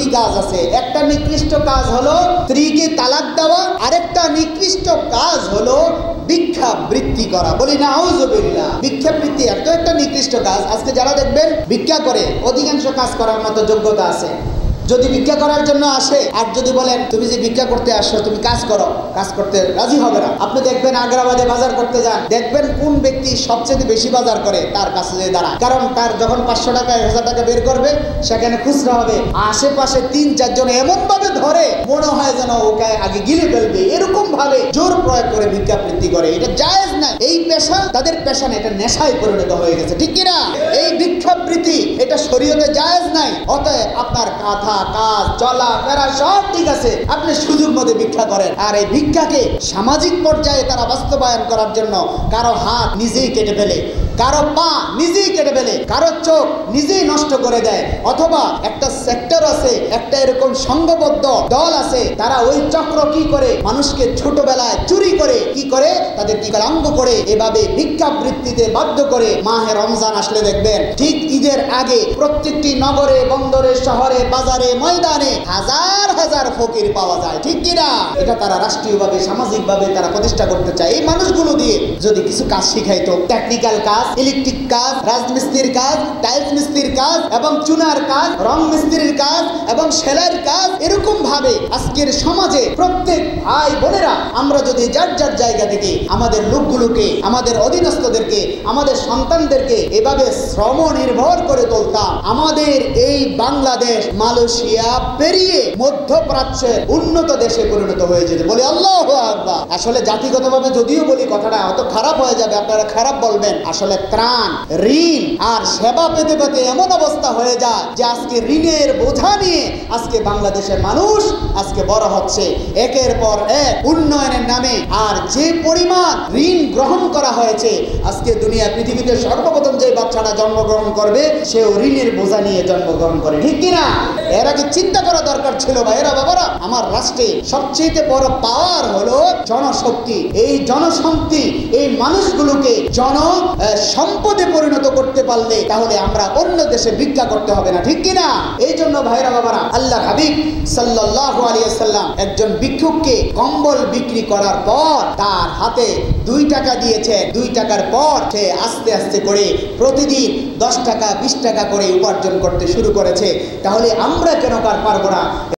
দুটি কাজ আছে। একটা নিকৃষ্ট কাজ হলো স্ত্রীকে তালাক দেওয়া, আরেকটা নিকৃষ্ট কাজ হলো ভিক্ষাবৃত্তি করা। বলি নাউযুবিল্লাহ। ভিক্ষাবৃত্তি এত একটা নিকৃষ্ট কাজ, আজকে যারা দেখবেন ভিক্ষা করে অধিকাংশ কাজ করার মতো যোগ্যতা আছে। যদি ভিক্ষা করার জন্য আসে আর যদি বলেন তুমি যে ভিক্ষা করতে আসছো তুমি কাজ করো, কাজ করতে রাজি হবে না। আপনি দেখবেন আগ্রাবাদে বাজার করতে যান, দেখবেন কোন ব্যক্তি সবচেয়ে বেশি বাজার করে তার কাছে যে দাঁড়ায়। কারণ তার যখন 500 টাকা 1000 টাকা বের করবে সেখানে খুচরা হবে, আশেপাশে 3-4 জন এমন ভাবে ধরে মনে হয় যেন ওকে আগে গিলে ফেলবে, এরকম ভাবে জোর প্রয়োগ করে ভিক্ষাবৃত্তি করে। এটা জায়েজ না। এই পেশা তাদের পেশা না, এটা নেশায় পরিণত হয়ে গেছে, ঠিক কিনা? এই ভিক্ষাবৃত্তি এটা শরীয়তে জায়েজ নাই। অতএব আপনার কথা কাজ চলা ফেরা সব ঠিক আছে, আপনি সুযোগ মতো ভিক্ষা করেন। আর এই ভিক্ষাকে সামাজিক পর্যায়ে তারা বাস্তবায়ন করার জন্য কারো হাত নিজেই কেটে ফেলে, কারো পা নিজেই কেটে ফেলে, কারো চোখ নিজেই নষ্ট করে দেয়, অথবা একটা সেক্টর আছে, একটা এরকম সংঘবদ্ধ দল আছে, তারা ওই চক্র কি করে মানুষকে ছোটবেলায় চুরি করে কি করে তাদের কি কলঙ্ক করে এভাবে ভিক্ষাবৃত্তিতে বাধ্য করে। মাহে রমজান আসলে দেখবেন ঠিক ঈদের আগে প্রত্যেকটি নগরে বন্দরে শহরে বাজারে ময়দানে হাজার হাজার ফকির পাওয়া যায়, ঠিক কিনা? এটা তারা রাষ্ট্রীয়ভাবে সামাজিকভাবে তারা প্রতিষ্ঠা করতে চায়। এই মানুষগুলো দিয়ে যদি কিছু কাজ শিখাইতো, টেকনিক্যাল কাজ, ইলেকট্রিক কাজ, রাজমিস্ত্রির কাজ, টাইলস মিস্ত্রির কাজ এবং চুনার কাজ, রং মিস্ত্রির কাজ এবং সেলাইয়ের কাজ, এরকম ভাবে আজকের সমাজে প্রত্যেক ভাই বোনেরা আমরা যদি যার যার জায়গা থেকে আমাদের লোকগুলোকে, আমাদের অধীনস্থদেরকে, আমাদের সন্তানদেরকে এভাবে শ্রম নির্ভর করে তুলতাম, আমাদের এই বাংলাদেশ মালয়েশিয়া পেরিয়ে মধ্যপ্রাচ্যের উন্নত দেশে পরিণত হয়ে যেতে। বলি আল্লাহু আকবার। আসলে জাতিগতভাবে যদিও বলি কথাটা হয়তো খারাপ হয়ে যাবে, আপনারা খারাপ বলবেন, আসলে ত্রাণ, ঋণ আর সেবা পেতে পেতে এমন অবস্থা হয়ে যায় যে আজকে ঋণের বোঝা নিয়ে আজকে বাংলাদেশের মানুষ আজকে বড় হচ্ছে একের পর এক উন্নয়নের নামে। আর যে পরিমাণ ঋণ গ্রহণ করা হয়েছে, আজকে দুনিয়া পৃথিবীতে সর্বপ্রথম যে বাচ্চাটা জন্মগ্রহণ করবে সেও ঋণের বোঝা নিয়ে জন্মগ্রহণ করে, ঠিক কিনা? এর আগে চিন্তা করা দরকার ছিল ভাইয়েরা বাবারা, আমার রাষ্ট্রে সবচেয়ে বড় পাওয়ার হলো জনশক্তি। এই জনশক্তি এই মানুষগুলোকে সম্পদে পরিণত করতে পারলে তাহলে আমরা অন্য দেশে ভিক্ষা করতে হবে না, ঠিক কিনা? এই জন্য ভাইরা বাবারা আল্লাহ হাবিব সাল্লাল্লাহু আলাইহি ওয়াসাল্লাম একজন ভিক্ষুককে কম্বল বিক্রি করার পর তার হাতে 2 টাকা দিয়েছে। 2 টাকার পর সে আস্তে আস্তে করে প্রতিদিন 10 টাকা 20 টাকা করে উপার্জন করতে শুরু করেছে। তাহলে আমরা কেন পারবো না?